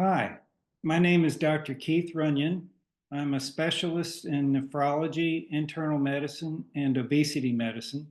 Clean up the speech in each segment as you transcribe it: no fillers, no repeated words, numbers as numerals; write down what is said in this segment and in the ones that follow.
Hi, my name is Dr. Keith Runyon. I'm a specialist in nephrology, internal medicine, and obesity medicine.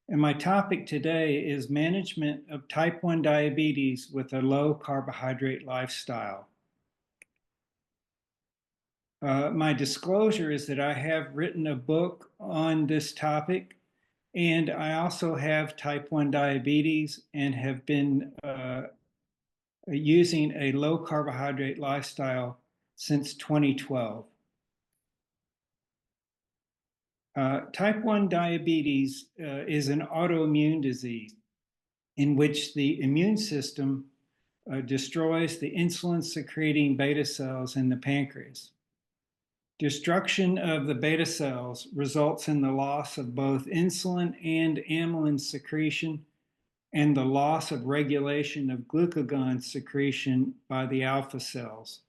And my topic today is management of type 1 diabetes with a low carbohydrate lifestyle. My disclosure is that I have written a book on this topic, and I also have type 1 diabetes and have been using a low carbohydrate lifestyle since 2012. Type 1 diabetes is an autoimmune disease in which the immune system destroys the insulin secreting beta cells in the pancreas. Destruction of the beta cells results in the loss of both insulin and amylin secretion and the loss of regulation of glucagon secretion by the alpha cells.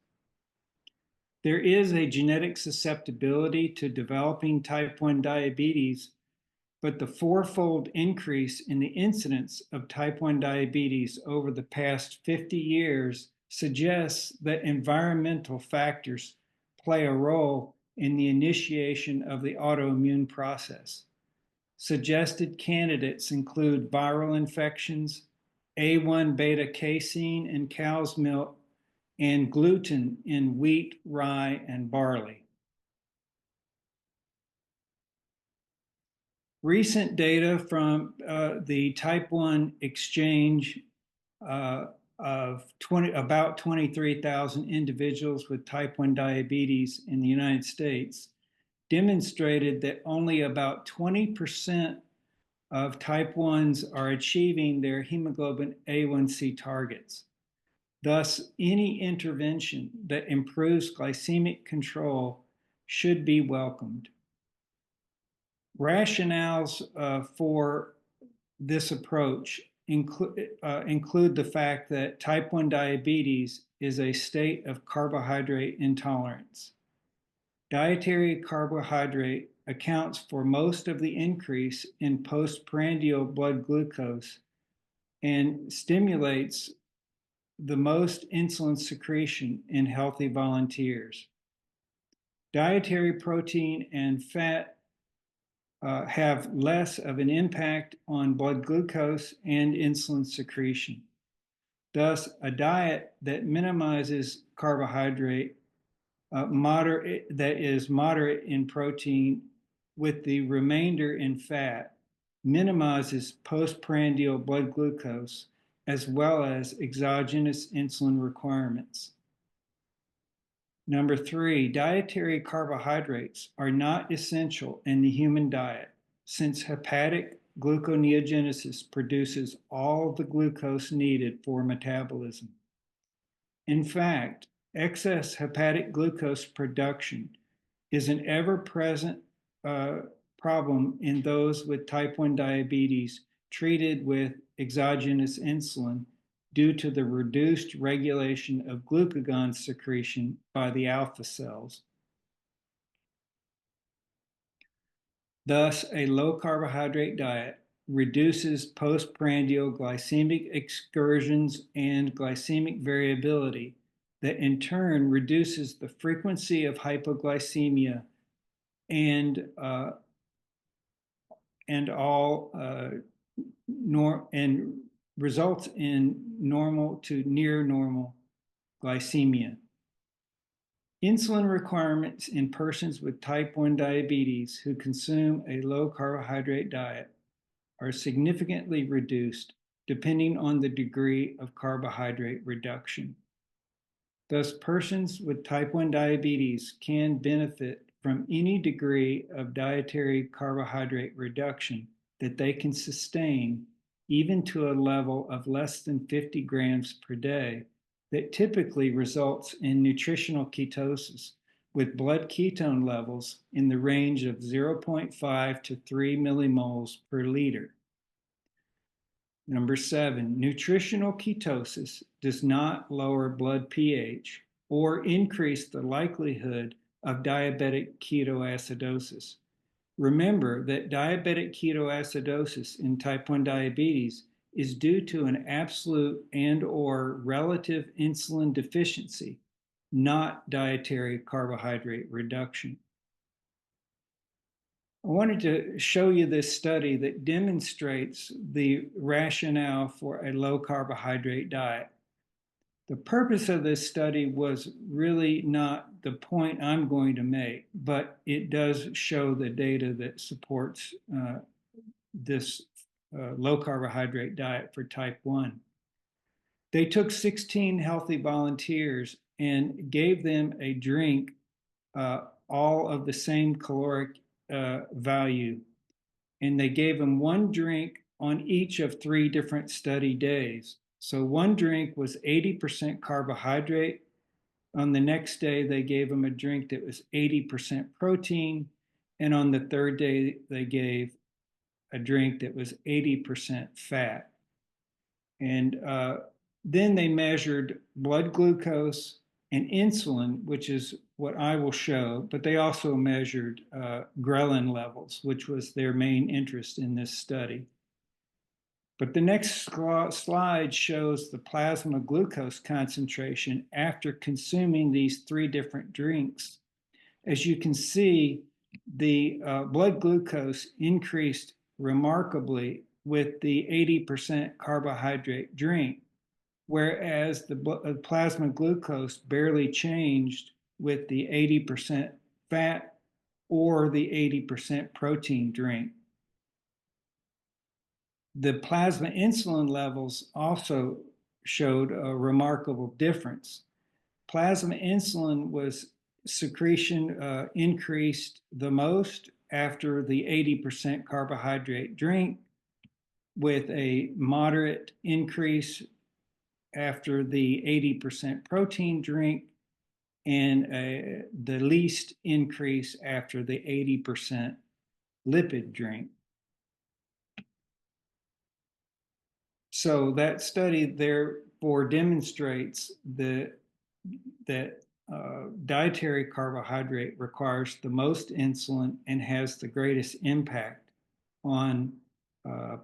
There is a genetic susceptibility to developing type 1 diabetes, but the fourfold increase in the incidence of type 1 diabetes over the past 50 years suggests that environmental factors play a role in the initiation of the autoimmune process. Suggested candidates include viral infections, A1 beta casein in cow's milk, and gluten in wheat, rye, and barley. Recent data from the type 1 exchange of about 23,000 individuals with type 1 diabetes in the United States demonstrated that only about 20% of type 1s are achieving their hemoglobin A1C targets. Thus, any intervention that improves glycemic control should be welcomed. Rationales for this approach include the fact that type 1 diabetes is a state of carbohydrate intolerance. Dietary carbohydrate accounts for most of the increase in postprandial blood glucose and stimulates the most insulin secretion in healthy volunteers. Dietary protein and fat have less of an impact on blood glucose and insulin secretion. Thus, a diet that minimizes carbohydrate, that is moderate in protein with the remainder in fat, minimizes postprandial blood glucose as well as exogenous insulin requirements. Number 3, dietary carbohydrates are not essential in the human diet since hepatic gluconeogenesis produces all the glucose needed for metabolism. In fact, excess hepatic glucose production is an ever-present problem in those with type 1 diabetes treated with exogenous insulin due to the reduced regulation of glucagon secretion by the alpha cells. Thus, a low carbohydrate diet reduces postprandial glycemic excursions and glycemic variability that in turn reduces the frequency of hypoglycemia and results in normal to near normal glycemia. Insulin requirements in persons with type 1 diabetes who consume a low carbohydrate diet are significantly reduced depending on the degree of carbohydrate reduction. Thus, persons with type 1 diabetes can benefit from any degree of dietary carbohydrate reduction that they can sustain, even to a level of less than 50 grams per day, that typically results in nutritional ketosis with blood ketone levels in the range of 0.5 to 3 millimoles per liter. Number 7, nutritional ketosis does not lower blood pH or increase the likelihood of diabetic ketoacidosis. Remember that diabetic ketoacidosis in type 1 diabetes is due to an absolute and/or relative insulin deficiency, not dietary carbohydrate reduction. I wanted to show you this study that demonstrates the rationale for a low carbohydrate diet. The purpose of this study was really not the point I'm going to make, but it does show the data that supports this low carbohydrate diet for type 1. They took 16 healthy volunteers and gave them a drink, all of the same caloric value. And they gave them one drink on each of 3 different study days. So one drink was 80% carbohydrate. On the next day, they gave them a drink that was 80% protein. And on the third day, they gave a drink that was 80% fat. And then they measured blood glucose and insulin, which is what I will show, but they also measured ghrelin levels, which was their main interest in this study. But the next slide shows the plasma glucose concentration after consuming these 3 different drinks. As you can see, the blood glucose increased remarkably with the 80% carbohydrate drink, whereas the plasma glucose barely changed with the 80% fat or the 80% protein drink. The plasma insulin levels also showed a remarkable difference. Plasma insulin was secretion increased the most after the 80% carbohydrate drink, with a moderate increase after the 80% protein drink, and the least increase after the 80% lipid drink. So that study therefore demonstrates that dietary carbohydrate requires the most insulin and has the greatest impact on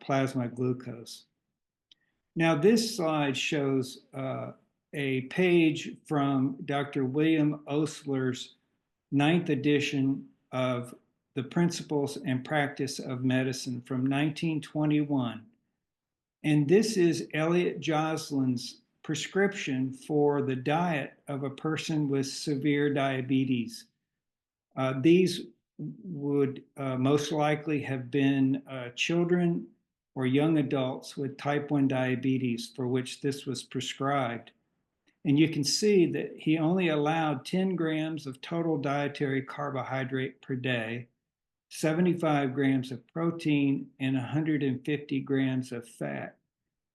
plasma glucose. Now, this slide shows a page from Dr. William Osler's 9th edition of The Principles and Practice of Medicine from 1921. And this is Elliot Joslin's prescription for the diet of a person with severe diabetes. These would most likely have been children or young adults with type 1 diabetes for which this was prescribed. And you can see that he only allowed 10 grams of total dietary carbohydrate per day, 75 grams of protein, and 150 grams of fat.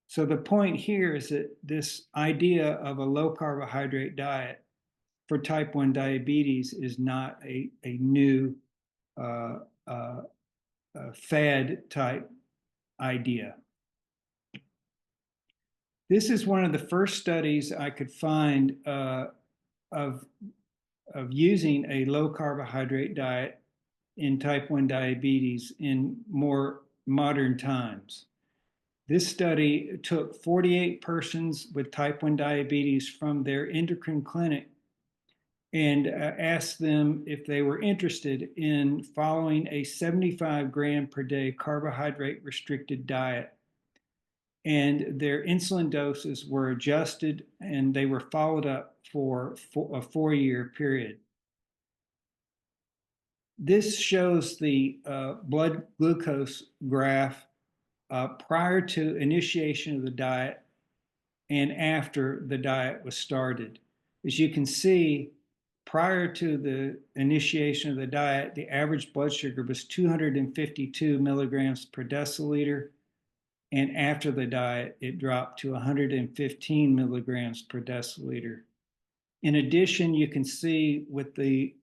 So the point here is that this idea of a low carbohydrate diet for type 1 diabetes is not a new fad type idea. This is one of the first studies I could find of using a low carbohydrate diet in type 1 diabetes in more modern times. This study took 48 persons with type 1 diabetes from their endocrine clinic and asked them if they were interested in following a 75 gram per day carbohydrate restricted diet. And their insulin doses were adjusted and they were followed up for a 4-year period. This shows the blood glucose graph prior to initiation of the diet and after the diet was started. As you can see, prior to the initiation of the diet, the average blood sugar was 252 milligrams per deciliter. And after the diet, it dropped to 115 milligrams per deciliter. In addition, you can see with the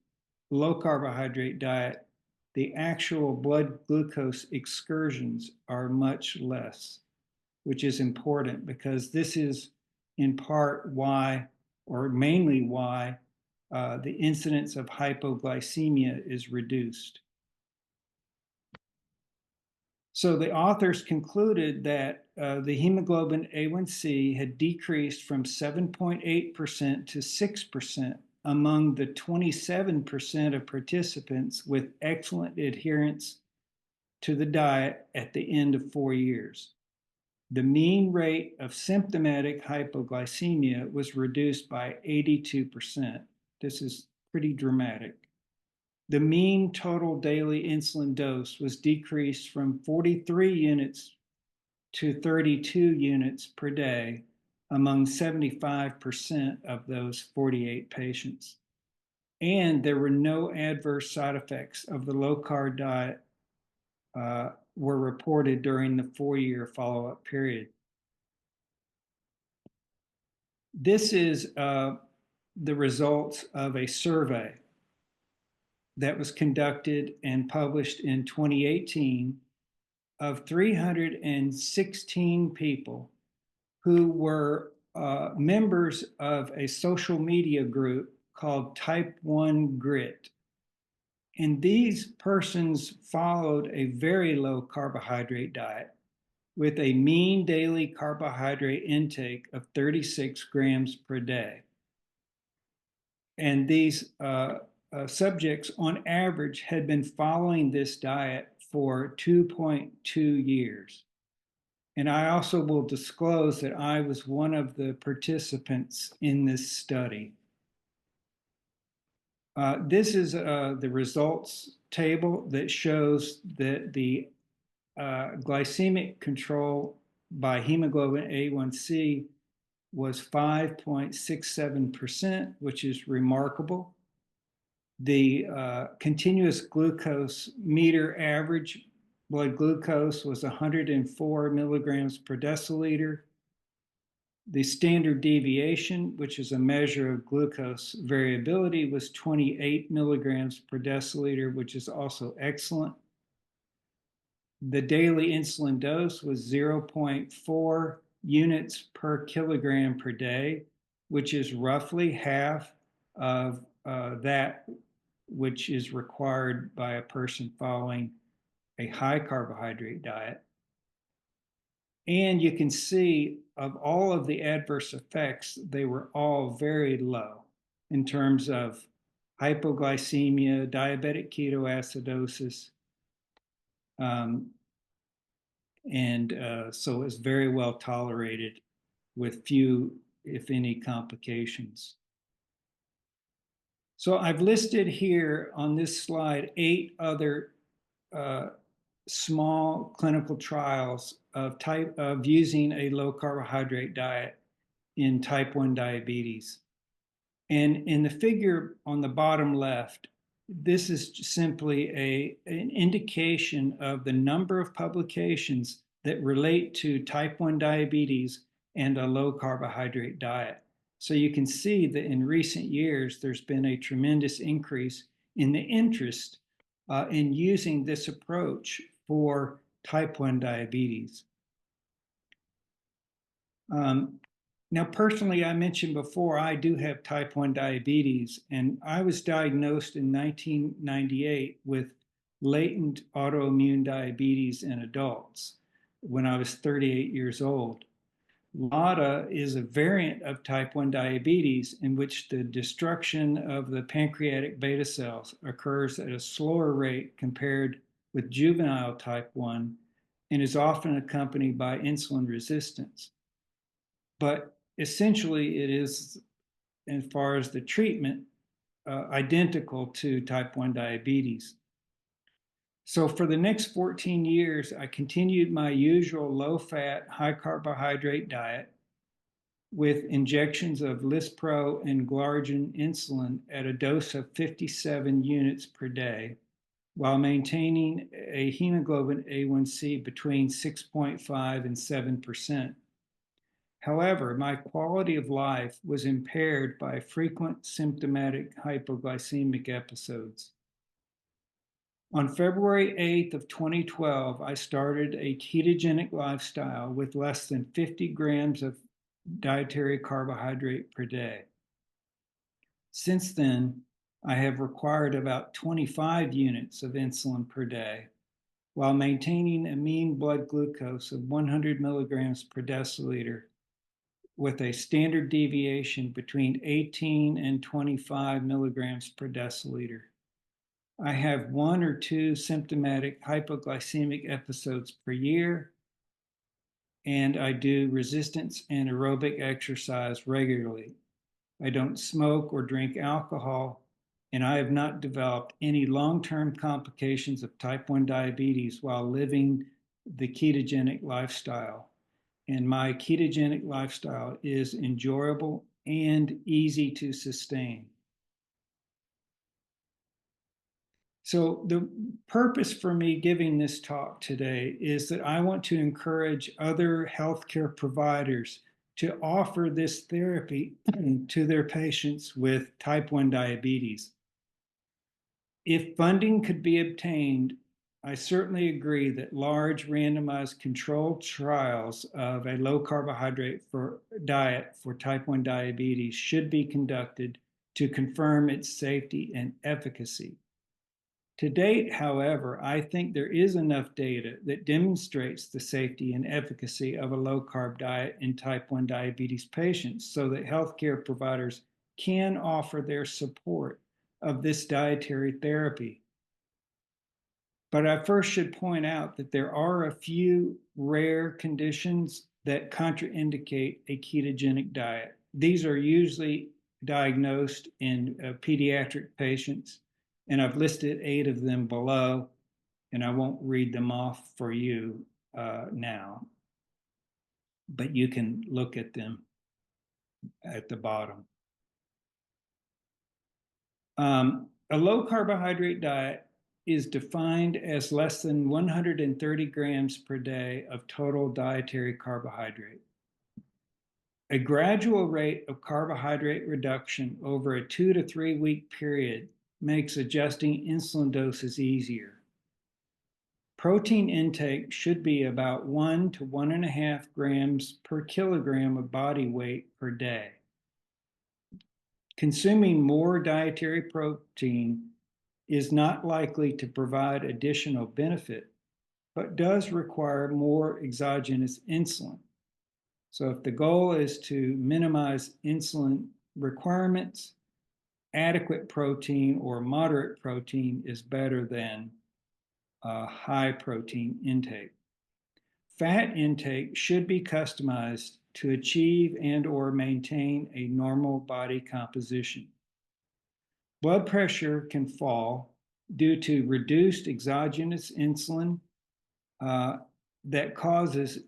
low carbohydrate diet, the actual blood glucose excursions are much less, which is important because this is in part why, or mainly why, the incidence of hypoglycemia is reduced. So the authors concluded that the hemoglobin A1C had decreased from 7.8% to 6% among the 27% of participants with excellent adherence to the diet at the end of 4 years. The mean rate of symptomatic hypoglycemia was reduced by 82%. This is pretty dramatic. The mean total daily insulin dose was decreased from 43 units to 32 units per day among 75% of those 48 patients. And there were no adverse side effects of the low-carb diet were reported during the 4-year follow-up period. This is the results of a survey that was conducted and published in 2018 of 316 people who were members of a social media group called Type 1 Grit. And these persons followed a very low carbohydrate diet with a mean daily carbohydrate intake of 36 grams per day. And these subjects, on average, had been following this diet for 2.2 years. And I also will disclose that I was one of the participants in this study. This is the results table that shows that the glycemic control by hemoglobin A1C was 5.67%, which is remarkable. The continuous glucose meter average blood glucose was 104 milligrams per deciliter. The standard deviation, which is a measure of glucose variability, was 28 milligrams per deciliter, which is also excellent. The daily insulin dose was 0.4 units per kilogram per day, which is roughly half of that which is required by a person following a high carbohydrate diet. And you can see of all of the adverse effects, they were all very low in terms of hypoglycemia, diabetic ketoacidosis, so it's very well tolerated with few, if any, complications. So I've listed here on this slide 8 other small clinical trials of using a low carbohydrate diet in type 1 diabetes. And in the figure on the bottom left, this is simply an indication of the number of publications that relate to type 1 diabetes and a low carbohydrate diet. So you can see that in recent years, there's been a tremendous increase in the interest in using this approach for type 1 diabetes. Now, personally, I mentioned before, I do have type 1 diabetes, and I was diagnosed in 1998 with latent autoimmune diabetes in adults when I was 38 years old. LADA is a variant of type 1 diabetes in which the destruction of the pancreatic beta cells occurs at a slower rate compared with juvenile type 1 and is often accompanied by insulin resistance. But essentially, it is, as far as the treatment, identical to type 1 diabetes. So for the next 14 years, I continued my usual low-fat, high-carbohydrate diet with injections of Lispro and Glargine insulin at a dose of 57 units per day, while maintaining a hemoglobin A1C between 6.5 and 7%. However, my quality of life was impaired by frequent symptomatic hypoglycemic episodes. On February 8th of 2012, I started a ketogenic lifestyle with less than 50 grams of dietary carbohydrate per day. Since then, I have required about 25 units of insulin per day, while maintaining a mean blood glucose of 100 milligrams per deciliter with a standard deviation between 18 and 25 milligrams per deciliter. I have 1 or 2 symptomatic hypoglycemic episodes per year, and I do resistance and aerobic exercise regularly. I don't smoke or drink alcohol, and I have not developed any long-term complications of type 1 diabetes while living the ketogenic lifestyle. And my ketogenic lifestyle is enjoyable and easy to sustain. So the purpose for me giving this talk today is that I want to encourage other healthcare providers to offer this therapy to their patients with type 1 diabetes. If funding could be obtained, I certainly agree that large randomized controlled trials of a low carbohydrate diet for type 1 diabetes should be conducted to confirm its safety and efficacy. To date, however, I think there is enough data that demonstrates the safety and efficacy of a low-carb diet in type 1 diabetes patients so that healthcare providers can offer their support of this dietary therapy. But I first should point out that there are a few rare conditions that contraindicate a ketogenic diet. These are usually diagnosed in pediatric patients, and I've listed 8 of them below, and I won't read them off for you now, but you can look at them at the bottom. A low carbohydrate diet is defined as less than 130 grams per day of total dietary carbohydrate. A gradual rate of carbohydrate reduction over a 2 to 3 week period makes adjusting insulin doses easier. Protein intake should be about 1 to 1.5 grams per kilogram of body weight per day. Consuming more dietary protein is not likely to provide additional benefit, but does require more exogenous insulin. So if the goal is to minimize insulin requirements, adequate protein or moderate protein is better than high protein intake. Fat intake should be customized to achieve and or maintain a normal body composition. Blood pressure can fall due to reduced exogenous insulin that causes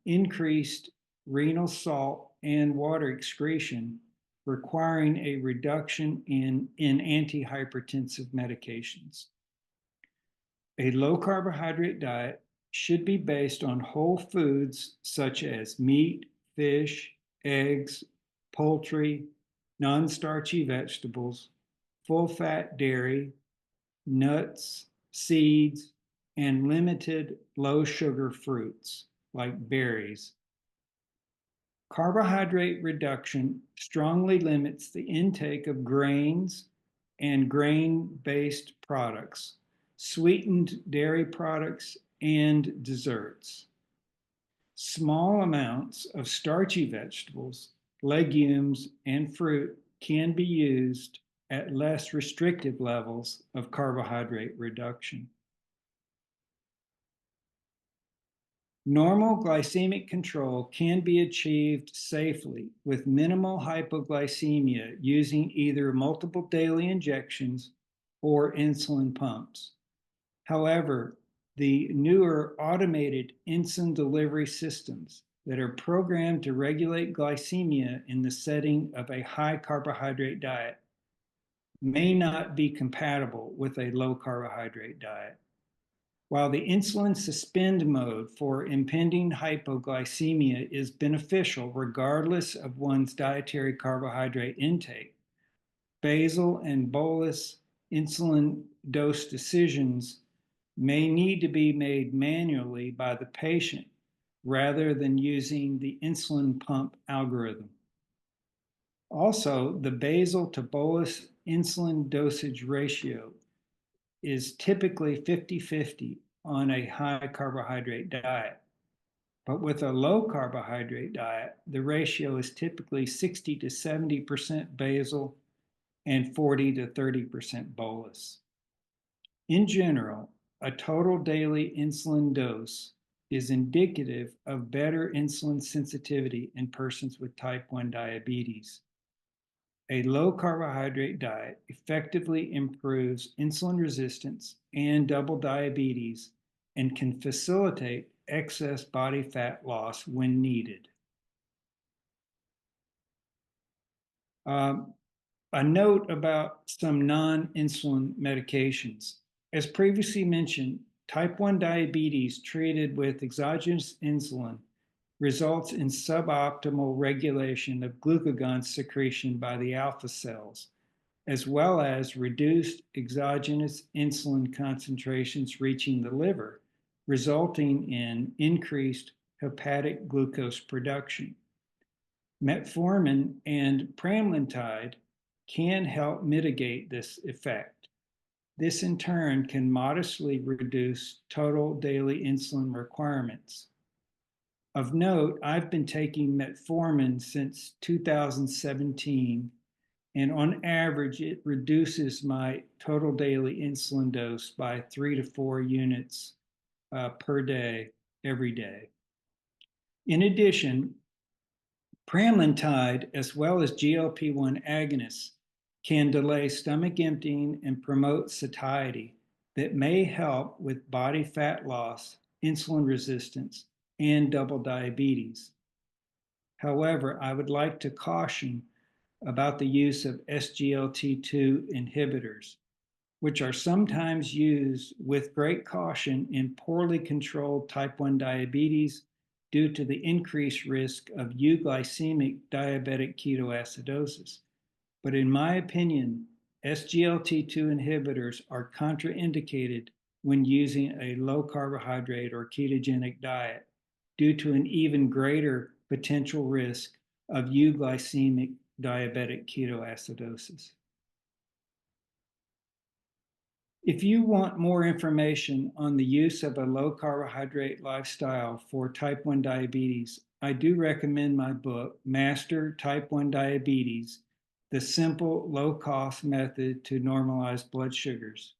increased renal salt and water excretion, requiring a reduction in antihypertensive medications. A low carbohydrate diet should be based on whole foods such as meat, fish, eggs, poultry, non-starchy vegetables, full-fat dairy, nuts, seeds, and limited low-sugar fruits like berries. Carbohydrate reduction strongly limits the intake of grains and grain-based products, sweetened dairy products, and desserts. Small amounts of starchy vegetables, legumes, and fruit can be used at less restrictive levels of carbohydrate reduction. Normal glycemic control can be achieved safely with minimal hypoglycemia using either multiple daily injections or insulin pumps. However, the newer automated insulin delivery systems that are programmed to regulate glycemia in the setting of a high carbohydrate diet may not be compatible with a low carbohydrate diet. While the insulin suspend mode for impending hypoglycemia is beneficial regardless of one's dietary carbohydrate intake, basal and bolus insulin dose decisions may need to be made manually by the patient rather than using the insulin pump algorithm. Also, the basal to bolus insulin dosage ratio is typically 50-50 on a high carbohydrate diet. But with a low carbohydrate diet, the ratio is typically 60 to 70% basal and 40 to 30% bolus. In general, a total daily insulin dose is indicative of better insulin sensitivity in persons with type 1 diabetes. A low carbohydrate diet effectively improves insulin resistance and double diabetes and can facilitate excess body fat loss when needed. Um, a note about some non-insulin medications. As previously mentioned, type 1 diabetes treated with exogenous insulin results in suboptimal regulation of glucagon secretion by the alpha cells, as well as reduced exogenous insulin concentrations reaching the liver, resulting in increased hepatic glucose production. Metformin and pramlintide can help mitigate this effect. This in turn can modestly reduce total daily insulin requirements. Of note, I've been taking metformin since 2017, and on average, it reduces my total daily insulin dose by 3 to 4 units per day, every day. In addition, pramlintide, as well as GLP-1 agonists, can delay stomach emptying and promote satiety that may help with body fat loss, insulin resistance, and double diabetes. However, I would like to caution about the use of SGLT2 inhibitors, which are sometimes used with great caution in poorly controlled type 1 diabetes due to the increased risk of euglycemic diabetic ketoacidosis. But in my opinion, SGLT2 inhibitors are contraindicated when using a low carbohydrate or ketogenic diet due to an even greater potential risk of euglycemic diabetic ketoacidosis. If you want more information on the use of a low carbohydrate lifestyle for type 1 diabetes, I do recommend my book, Master Type 1 Diabetes, The Simple Low-Cost Method to Normalize Blood Sugars.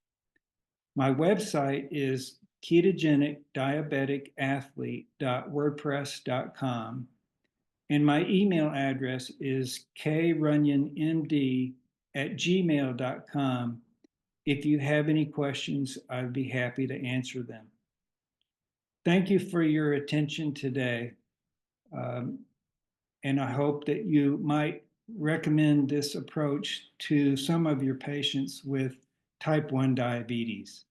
My website is ketogenicdiabeticathlete.wordpress.com, and my email address is krunionmd@gmail.com. If you have any questions, I'd be happy to answer them. Thank you for your attention today. And I hope that you might recommend this approach to some of your patients with type 1 diabetes.